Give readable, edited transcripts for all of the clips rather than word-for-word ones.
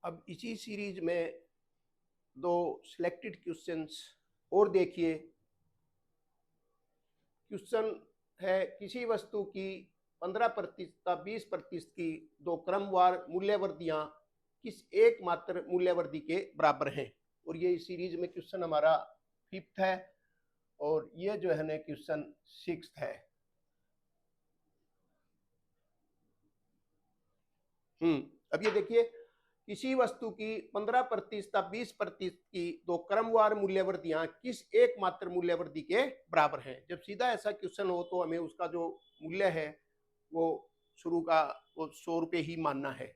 अब इसी सीरीज में दो सिलेक्टेड क्वेश्चंस और देखिए। क्वेश्चन है किसी वस्तु की 15% 20% की दो क्रमवार मूल्यवर्धियां किस एकमात्र मूल्यवर्धी के बराबर हैं। और ये इस सीरीज में क्वेश्चन हमारा 5th है और ये जो है ना क्वेश्चन 6th है। अब ये देखिए, किसी वस्तु की 15% 20% की दो क्रमवार मूल्यवर्धियां किस एकमात्र मूल्यवर्धी के बराबर हैं। जब सीधा ऐसा क्वेश्चन हो तो हमें उसका जो मूल्य है वो शुरू का वो 100 रुपये ही मानना है।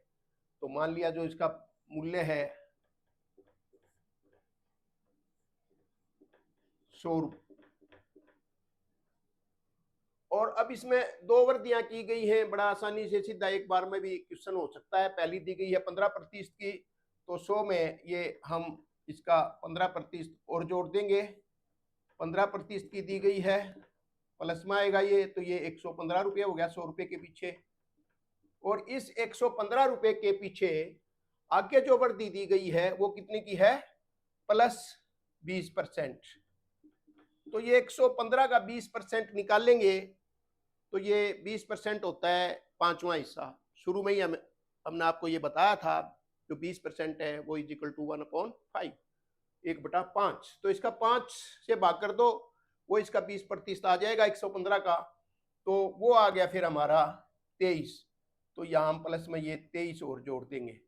तो मान लिया जो इसका मूल्य है 100 रुपये, और अब इसमें दो वर्दियां की गई हैं। बड़ा आसानी से सीधा एक बार में भी क्वेश्चन हो सकता है। पहली दी गई है 15% की, तो 100 में ये हम इसका 15% और जोड़ देंगे। 15% की दी गई है, प्लस में आएगा ये, तो ये 115 रुपये हो गया 100 रुपये के पीछे। और इस 115 रुपये के पीछे आगे जो वर्दी दी गई है वो कितने की है, प्लस 20%। तो ये 115 का 20% निकालेंगे तो ये 20% होता है 5वां हिस्सा। शुरू में ही हमने आपको ये बताया था जो 20% है वो इज इक्वल टू 1/5, 1/5। तो इसका 5 से भाग कर दो, वो इसका 20% आ जाएगा 115 का, तो वो आ गया फिर हमारा 23। तो यहाँ हम प्लस में ये 23 और जोड़ देंगे।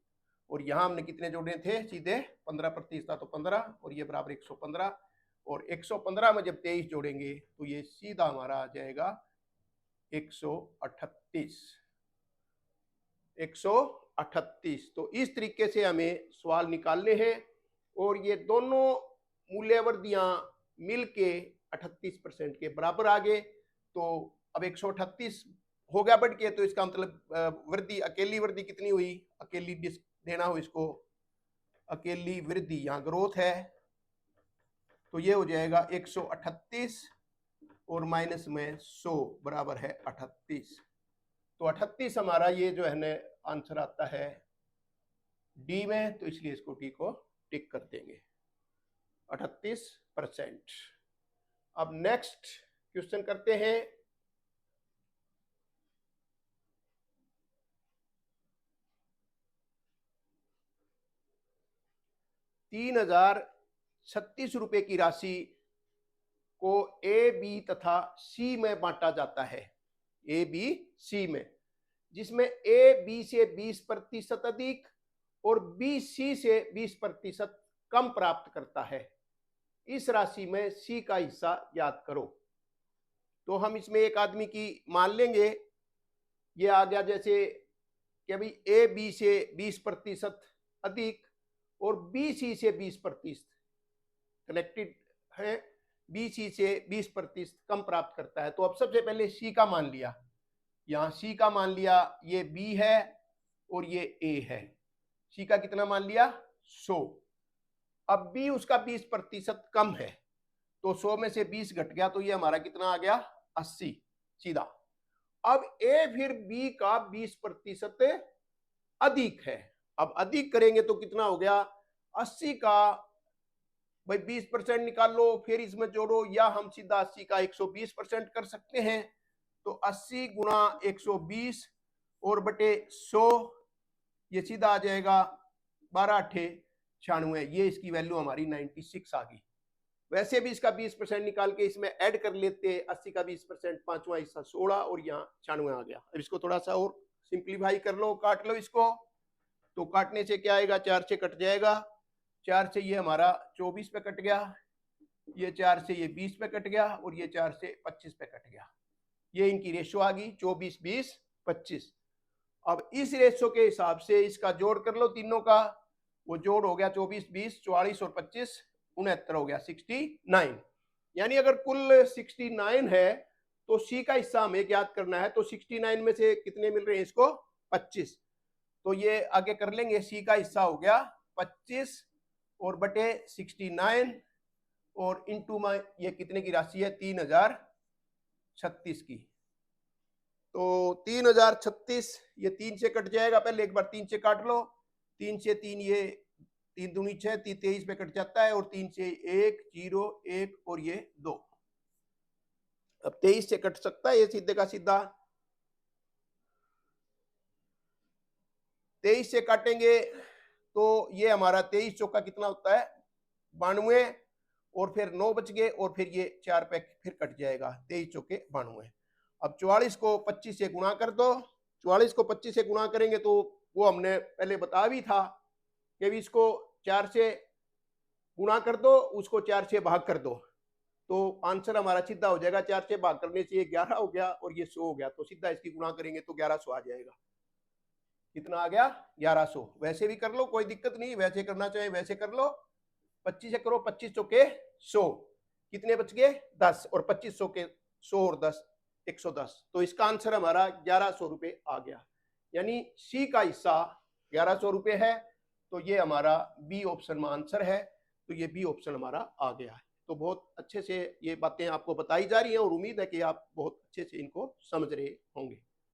और यहाँ हमने कितने जोड़े थे, सीधे 15% था तो 15 और ये बराबर 115। और 115 में जब 23 जोड़ेंगे तो ये सीधा हमारा आ जाएगा 138। 138। तो इस तरीके से हमें सवाल निकालने हैं और ये दोनों मूल्यवर्धियां मिलके 38% के बराबर आ गए। तो अब 138 हो गया बढ़ के, तो इसका मतलब वृद्धि, अकेली वृद्धि कितनी हुई, अकेली देना हो इसको, अकेली वृद्धि यहाँ ग्रोथ है, तो ये हो जाएगा 138 और माइनस में 100 बराबर है 38। तो 38 हमारा ये जो है ना आंसर आता है डी में, तो इसलिए इसको डी को टिक कर देंगे 38%। अब नेक्स्ट क्वेश्चन करते हैं। ₹3036 की राशि को ए, बी तथा सी में बांटा जाता है, ए, बी, सी में, जिसमें ए बी से 20% अधिक और बी सी से 20% कम प्राप्त करता है। इस राशि में सी का हिस्सा याद करो। तो हम इसमें एक आदमी की मान लेंगे। ये आ गया जैसे कि भाई ए बी से 20% अधिक और बी सी से 20% कनेक्टेड है, बी सी से 20% कम प्राप्त करता है। तो अब सबसे पहले सी का मान लिया, यहाँ सी का मान लिया, ये बी है और ये ए है। सी का कितना मान लिया, 100। अब बी उसका 20% कम है, तो 100 में से 20 घट गया, तो ये हमारा कितना आ गया, 80 सीधा। अब ए फिर बी का 20% अधिक है। अब अधिक करेंगे तो कितना हो गया, 80 का भाई 20% निकाल लो, फिर इसमें जोड़ो, या हम सीधा 80 का 120% कर सकते हैं। तो 80 गुणा 120 और बटे 100, ये सीधा आ जाएगा 12×8 = 96। ये इसकी वैल्यू हमारी 96 आ गई। वैसे भी इसका 20% निकाल के इसमें ऐड कर लेते, 80 का 20%, 5वां हिस्सा 16 और यहाँ 96 आ गया। अब इसको थोड़ा सा और सिंप्लीफाई कर लो, काट लो इसको। तो काटने से क्या आएगा, 4 से कट जाएगा, 4 से ये हमारा 24 पे कट गया, ये 4 से ये 20 पे कट गया और ये 4 से 25 पे कट गया। ये इनकी रेशो आ गई 24, 20, 25। अब इस रेशो के हिसाब से इसका जोड़ कर लो तीनों का, वो जोड़ हो गया 24, 20, 44 और 25, 69 हो गया 69। यानी अगर कुल 69 है तो सी का हिस्सा हमें ज्ञात करना है। तो 69 में से कितने मिल रहे हैं इसको, 25। तो ये आगे कर लेंगे, सी का हिस्सा हो गया 25 और बटे 69 और इंटू में ये कितने की राशि है, 3036 की। तो 3036 ये 3 से कट जाएगा, पहले एक बार 3 से काट लो, 3 से 3 ये 3 दूनी 6, 23 पे कट जाता है, और 3 से 1 0 1 और ये 2। अब 23 से कट सकता है ये सीधे का सीधा, 23 से काटेंगे तो ये हमारा 23 चौका कितना होता है 92, और फिर 9 बच गए, और फिर ये 4 पे फिर कट जाएगा, 23 चौके 92। अब 44 को 25 से गुणा कर दो, 44 को 25 से गुणा करेंगे तो वो हमने पहले बता भी था कि इसको 4 से गुणा कर दो, उसको 4 से भाग कर दो, तो आंसर हमारा सीधा हो जाएगा। 4 से भाग करने से ये 11 हो गया और ये 100 हो गया, तो सीधा इसकी गुणा करेंगे तो 1100 आ जाएगा। कितना आ गया 1100। वैसे भी कर लो, कोई दिक्कत नहीं, वैसे करना चाहे वैसे कर लो। 25 से करो, 25 चौके 100, कितने बच गए 10, और 25 के 100 और 10 110, तो इसका आंसर हमारा 1100 रुपये आ गया। यानी सी का हिस्सा 1100 रुपये है, तो ये हमारा बी ऑप्शन में आंसर है, तो ये बी ऑप्शन हमारा आ गया है। तो बहुत अच्छे से ये बातें आपको बताई जा रही हैं और उम्मीद है कि आप बहुत अच्छे से इनको समझ रहे होंगे।